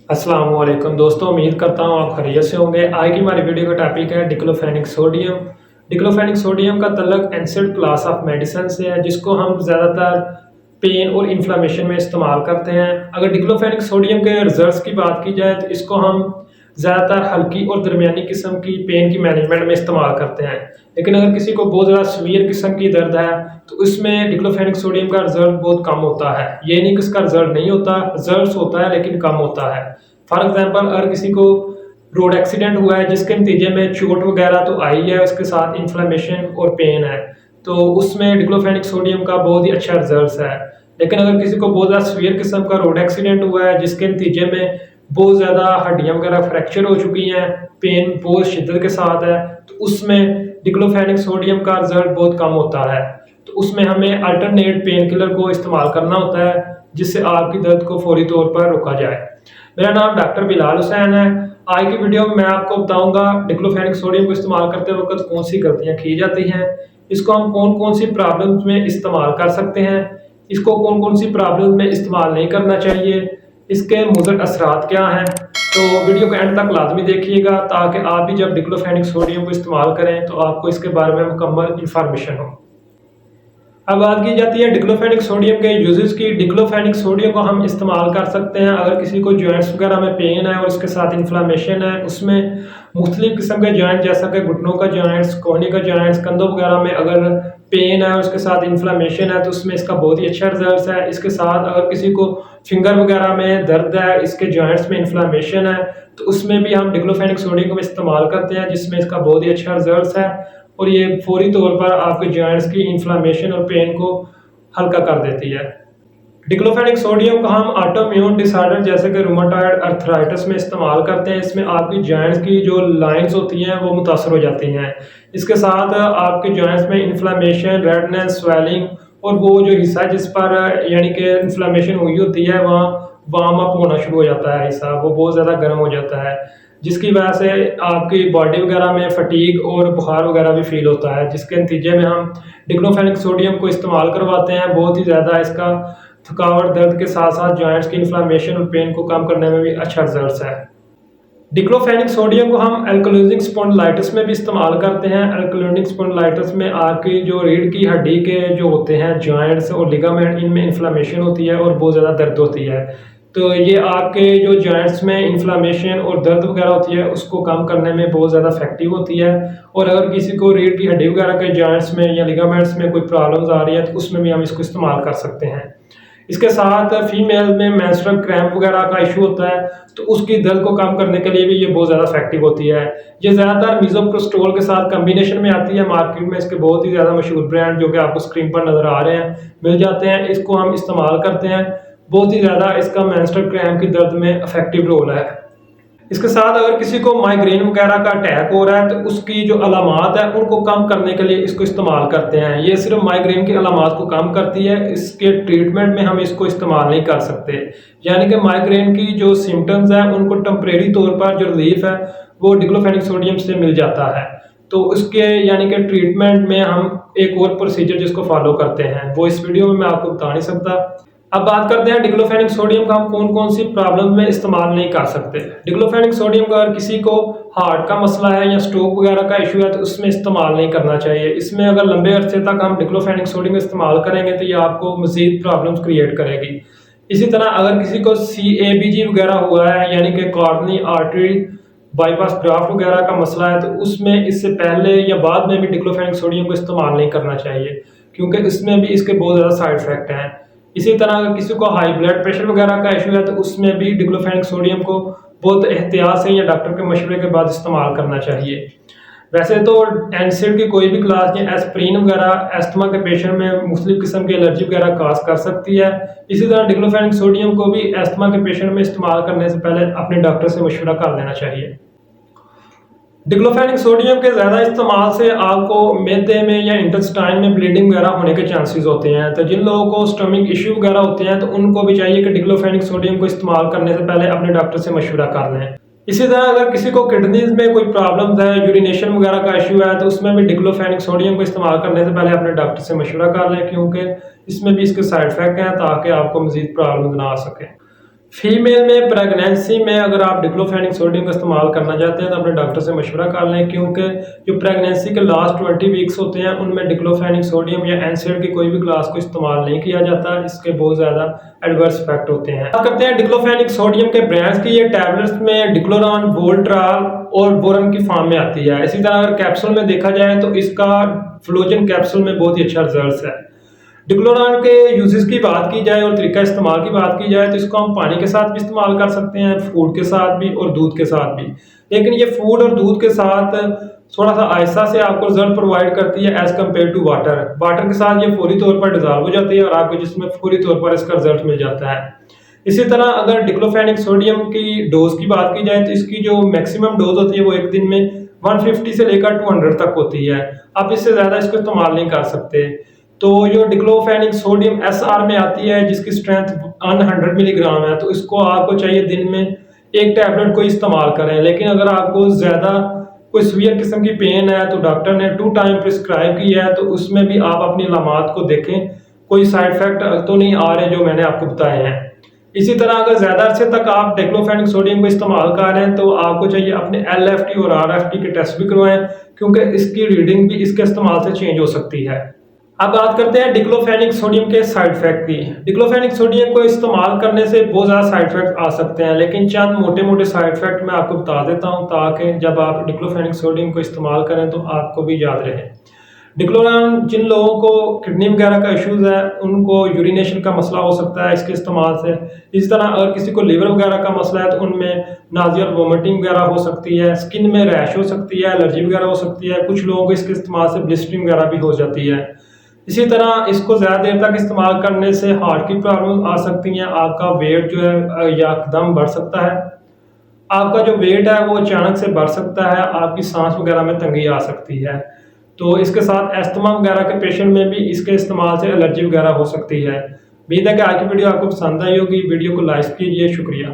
अस्सलाम वालेकुम दोस्तों, उम्मीद करता हूँ आप खैरियत से होंगे। आज की हमारी वीडियो का टॉपिक है डिक्लोफेनिक सोडियम। डिक्लोफेनिक सोडियम का तल्लक एनसेड क्लास ऑफ मेडिसिन से है, जिसको हम ज़्यादातर पेन और इन्फ्लेमेशन में इस्तेमाल करते हैं। अगर डिक्लोफेनिक सोडियम के रिजल्ट्स की बात की जाए तो इसको हम ज़्यादातर हल्की और दरमियानी किस्म की पेन की मैनेजमेंट में इस्तेमाल करते हैं। लेकिन अगर किसी को बहुत ज़्यादा सीवियर किस्म की दर्द है तो इसमें डिक्लोफेनिक सोडियम का रिजल्ट बहुत कम होता है। ये नहीं कि इसका रिजल्ट नहीं होता, रिजल्ट होता है लेकिन कम होता है। फॉर एग्जांपल अगर किसी को रोड एक्सीडेंट हुआ है जिसके नतीजे में चोट वगैरह तो आई है, उसके साथ इन्फ्लेमेशन और पेन है, तो उसमें डिक्लोफेनिक सोडियम का बहुत ही अच्छा रिजल्ट है। लेकिन अगर किसी को बहुत ज़्यादा सीवियर किस्म का रोड एक्सीडेंट हुआ है जिसके नतीजे में बहुत ज़्यादा हड्डियाँ वगैरह फ्रैक्चर हो चुकी हैं, पेन बहुत शिद्दत के साथ है, तो उसमें डिक्लोफेनिक सोडियम का रिजल्ट बहुत कम होता है। तो उसमें हमें अल्टरनेट पेन किलर को इस्तेमाल करना होता है जिससे आपकी दर्द को फौरी तौर पर रोका जाए। मेरा नाम डॉक्टर बिलाल हुसैन है। आज की वीडियो में मैं आपको बताऊंगा डिक्लोफेनिक सोडियम को इस्तेमाल करते वक्त कौन सी गलतियां की जाती हैं, इसको हम कौन कौन सी प्रॉब्लम्स में इस्तेमाल कर सकते हैं, इसको कौन कौन सी प्रॉब्लम में इस्तेमाल नहीं करना चाहिए, इसके मुज़र असरात क्या हैं। तो वीडियो को एंड तक लाजमी देखिएगा ताकि आप भी जब डिक्लोफेनिक सोडियम को इस्तेमाल करें तो आपको इसके बारे में मुकम्मल इंफॉर्मेशन हो। अब बात की जाती है डिक्लोफेनिक सोडियम के यूजेस की। डिक्लोफेनिक सोडियम को हम इस्तेमाल कर सकते हैं अगर किसी को जॉइंट्स वगैरह में पेन है और उसके साथ इन्फ्लामेशन है, उसमें मुख्तलिफ किस्म के जॉइंट जैसा कि घुटनों का जॉइंट्स, कोहनी का जॉइंट्स, कंधों वगैरह में अगर पेन है और उसके साथ इन्फ्लामेशन है तो उसमें इसका बहुत ही अच्छा रिजल्ट है। इसके साथ अगर किसी को फिंगर वगैरह में दर्द है, इसके जॉइंट्स में इन्फ्लामेशन है, तो उसमें भी हम डिक्लोफेनिक सोडियम को इस्तेमाल करते हैं जिसमें इसका बहुत ही अच्छा रिजल्ट है और ये फौरी तौर पर आपके जॉइंट्स की इन्फ्लामेशन और पेन को हल्का कर देती है। डिक्लोफेनिक सोडियम को हम ऑटोइम्यून डिसऑर्डर जैसे कि रूमेटॉइड अर्थराइटिस में इस्तेमाल करते हैं। इसमें आपकी जॉइंट्स की जो लाइंस होती हैं वो मुतासर हो जाती हैं। इसके साथ आपके जॉइंट्स में इन्फ्लामेशन, रेडनेस, स्वेलिंग और वो जो हिस्सा जिस पर यानी कि इन्फ्लामेशन हुई होती है वहाँ वार्म अप होना शुरू हो जाता है, हिस्सा वो बहुत ज़्यादा गर्म हो जाता है, जिसकी वजह से आपकी बॉडी वगैरह में फटीग और बुखार वगैरह भी फील होता है, जिसके नतीजे में हम डिक्लोफेनिक सोडियम को इस्तेमाल करवाते हैं। बहुत ही ज़्यादा इसका थकावट, दर्द के साथ साथ जॉइंट्स की इन्फ्लामेशन और पेन को कम करने में भी अच्छा रिजल्ट है। डिक्लोफेनिक सोडियम को हम एल्कोलाइजिंग स्पॉन्डिलाइटिस में भी इस्तेमाल करते हैं। एल्कोलाइजिंग स्पॉन्डिलाइटिस में आपकी जो रीढ़ की हड्डी के जो होते हैं जॉइंट्स और लिगामेंट, इनमें इन्फ्लामेशन होती है और बहुत ज़्यादा दर्द होती है। तो ये आपके जो जॉइंट्स में इन्फ्लामेशन और दर्द वगैरह होती है उसको कम करने में बहुत ज़्यादा इफेक्टिव होती है। और अगर किसी को रीढ़ की हड्डी वगैरह के जॉइंट्स में या लिगामेंट्स में कोई प्रॉब्लम्स आ रही है तो उसमें भी हम इसको इस्तेमाल कर सकते हैं। इसके साथ फीमेल में मेंस्ट्रुअल क्रैम्प वगैरह का इशू होता है तो उसकी दर्द को कम करने के लिए भी ये बहुत ज़्यादा इफेक्टिव होती है। ये ज़्यादातर मिसोप्रोस्टोल के साथ कम्बिनेशन में आती है। मार्केट में इसके बहुत ही ज़्यादा मशहूर ब्रांड जो कि आपको स्क्रीन पर नज़र आ रहे हैं मिल जाते हैं, इसको हम इस्तेमाल करते हैं। बहुत ही ज़्यादा इसका मेंस्ट्रुअल क्रैम्प की दर्द में इफेक्टिव रोल है। इसके साथ अगर किसी को माइग्रेन वगैरह का अटैक हो रहा है तो उसकी जो अलामात है उनको कम करने के लिए इसको इस्तेमाल करते हैं। ये सिर्फ माइग्रेन की अलामात को कम करती है, इसके ट्रीटमेंट में हम इसको इस्तेमाल नहीं कर सकते। यानी कि माइग्रेन की जो सिम्टम्स हैं उनको टेम्परेरी तौर पर जो रिलीफ है वो डिक्लोफेनिक सोडियम से मिल जाता है। तो उसके यानी कि ट्रीटमेंट में हम एक और प्रोसीजर जिसको फॉलो करते हैं वो इस वीडियो में मैं आपको बता नहीं सकता। अब बात करते हैं डिक्लोफेनिक सोडियम का हम कौन कौन सी प्रॉब्लम में इस्तेमाल नहीं कर सकते। डिक्लोफेनिक सोडियम का अगर किसी को हार्ट का मसला है या स्ट्रोक वगैरह का इशू है तो उसमें इस्तेमाल नहीं करना चाहिए। इसमें अगर लंबे अरसे तक हम डिक्लोफेनिक सोडियम इस्तेमाल करेंगे तो ये आपको मजीद प्रॉब्लम्स क्रिएट करेगी। इसी तरह अगर किसी को CABG वगैरह हुआ है यानी कि कॉर्नरी आर्टरी बाईपास ग्राफ्ट वगैरह का मसला है तो उसमें इससे पहले या बाद में भी डिक्लोफेनिक सोडियम को इस्तेमाल नहीं करना चाहिए क्योंकि इसमें भी इसके बहुत ज़्यादा साइड इफेक्ट हैं। इसी तरह अगर किसी को हाई ब्लड प्रेशर वगैरह का इशू है तो उसमें भी डिक्लोफेनिक सोडियम को बहुत एहतियात से या डॉक्टर के मशवरे के बाद इस्तेमाल करना चाहिए। वैसे तो एनसेड की कोई भी क्लास या एस्प्रिन वगैरह एस्थमा के पेशेंट में मुख्तलिफ किस्म की एलर्जी वगैरह काज कर सकती है। इसी तरह डिक्लोफेनिक सोडियम को भी एस्थमा के पेशेंट में इस्तेमाल करने से पहले अपने डॉक्टर से मशवरा कर लेना चाहिए। डिक्लोफेनिक सोडियम के ज़्यादा इस्तेमाल से आपको मैदे में या इंटेस्टाइन में ब्लीडिंग वगैरह होने के चांसेस होते हैं। तो जिन लोगों को स्टमक इश्यू वगैरह होते हैं तो उनको भी चाहिए कि डिक्लोफेनिक सोडियम को इस्तेमाल करने से पहले अपने डॉक्टर से मशवरा कर लें। इसी तरह अगर किसी को किडनीज में कोई प्रॉब्लम है, यूरिनेशन वगैरह का इशू है तो उसमें भी डिक्लोफेनिक सोडियम को इस्तेमाल करने से पहले अपने डॉक्टर से मशवरा कर लें क्योंकि इसमें भी इसके साइड इफेक्ट हैं ताकि आपको मजीद प्रॉब्लम ना आ सके। फीमेल में प्रेगनेंसी में अगर आप डिक्लोफेनिक सोडियम का इस्तेमाल करना चाहते हैं तो अपने डॉक्टर से मशवरा कर लें, क्योंकि जो प्रेगनेंसी के लास्ट 20 वीक्स होते हैं उनमें डिक्लोफेनिक सोडियम या एनसेड की कोई भी क्लास को इस्तेमाल नहीं किया जाता। इसके बहुत ज़्यादा एडवर्स इफेक्ट होते हैं। बात करते हैं डिक्लोफेनिक सोडियम के ब्रांड्स की। ये टैबलेट्स में डिक्लोरॉन, वोल्ट्राल और बोरन की फॉर्म में आती है। इसी तरह अगर कैप्सूल में देखा जाए तो इसका फ्लोजन कैप्सूल में बहुत ही अच्छा रिजल्ट है। डिक्लोरॉन के यूजेस की बात की जाए और तरीका इस्तेमाल की बात की जाए तो इसको हम पानी के साथ भी इस्तेमाल कर सकते हैं, फूड के साथ भी और दूध के साथ भी। लेकिन ये फूड और दूध के साथ थोड़ा सा आहिस्ता से आपको रिजल्ट प्रोवाइड करती है as compared to water. Water के साथ ये फौरी तौर पर डिजॉल्व हो जाती है और आपको जिसमें फौरी तौर पर इसका रिजल्ट मिल जाता है। इसी तरह अगर डिक्लोफेनिक सोडियम की डोज की बात की जाए तो इसकी जो मैक्सिमम डोज होती है वो एक दिन में 150 से लेकर 200 तक होती है। आप इससे ज़्यादा इसको इस्तेमाल नहीं कर सकते। तो जो डिक्लोफेनिक सोडियम एसआर में आती है जिसकी स्ट्रेंथ 100 मिलीग्राम है, तो इसको आपको चाहिए दिन में एक टैबलेट को इस्तेमाल करें। लेकिन अगर आपको ज़्यादा कोई सीवियर किस्म की पेन है तो डॉक्टर ने 2 टाइम प्रिस्क्राइब की है, तो उसमें भी आप अपनी अलामात को देखें, कोई साइड इफेक्ट तो नहीं आ रहे जो मैंने आपको बताए हैं। इसी तरह अगर ज़्यादा अरसे तक आप डिक्लोफेनिक सोडियम को इस्तेमाल कर रहे हैं तो आपको चाहिए अपने LFT और RFT के टेस्ट भी करवाएं, क्योंकि इसकी रीडिंग भी इसके इस्तेमाल से चेंज हो सकती है। अब बात करते हैं डिक्लोफेनिक सोडियम के साइड इफेक्ट की। डिक्लोफेनिक सोडियम को इस्तेमाल करने से बहुत ज़्यादा साइड इफेक्ट आ सकते हैं, लेकिन चंद मोटे मोटे साइड इफेक्ट मैं आपको बता देता हूं ताकि जब आप डिक्लोफेनिक सोडियम को इस्तेमाल करें तो आपको भी याद रहे। डिक्लोरॉन, जिन लोगों को किडनी वगैरह का इश्यूज है उनको यूरिनेशन का मसला हो सकता है इसके इस्तेमाल से। इस तरह अगर किसी को लीवर वगैरह का मसला है तो उनमें नाज़िया और वोमिटिंग वगैरह हो सकती है, स्किन में रैश हो सकती है, एलर्जी वगैरह हो सकती है। कुछ लोगों को इसके इस्तेमाल से ब्लिस्टरिंग वगैरह भी हो जाती है। इसी तरह इसको ज़्यादा देर तक इस्तेमाल करने से हार्ट की प्रॉब्लम आ सकती हैं, आपका वेट जो है एकदम बढ़ सकता है, आपका जो वेट है वो अचानक से बढ़ सकता है, आपकी सांस वगैरह में तंगी आ सकती है। तो इसके साथ अस्थमा वगैरह के पेशेंट में भी इसके इस्तेमाल से एलर्जी वगैरह हो सकती है। उम्मीद है कि आज की वीडियो आपको पसंद आई होगी। वीडियो को लाइक कीजिए। शुक्रिया।